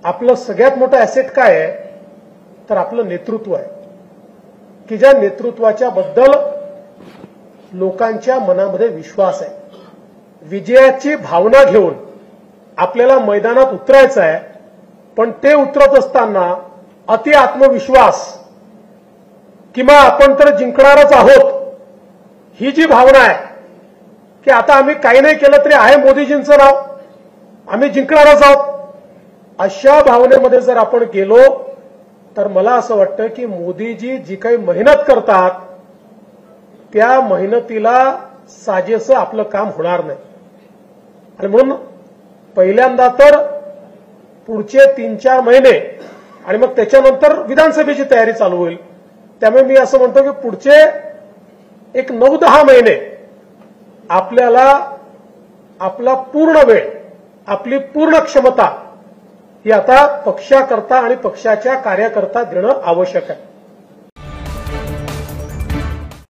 आपलं सगळ्यात मोठं ऍसेट काय आहे तर आपलं नेतृत्व आहे की ज्या नेतृत्वाच्या बद्दल लोकांच्या मनामध्ये विश्वास आहे, विजयाची भावना घेऊन आपल्याला मैदानात उतरायचं आहे. पण ते उतरत असताना अति आत्मविश्वास किंवा आपण तर जिंकणारच आहोत ही जी भावना आहे की आता आम्ही काही नाही केलं तरी आहे मोदीजींचं नाव, आम्ही जिंकणारच आहोत, अशा भावनेमध्ये जर आपण गेलो तर मला असं वाटतं की मोदीजी जी काही मेहनत करतात त्या मेहनतीला साजेसं आपलं काम होणार नाही. आणि म्हणून पहिल्यांदा तर पुढचे 3-4 महिने आणि मग त्याच्यानंतर विधानसभेची तयारी चालू होईल. त्यामुळे मी असं म्हणतो की पुढचे एक 9-10 महिने आपल्याला आपला पूर्ण वेळ, आपली पूर्ण क्षमता ही आता पक्षाकरता आणि पक्षाच्या कार्याकरता देणं आवश्यक आहे.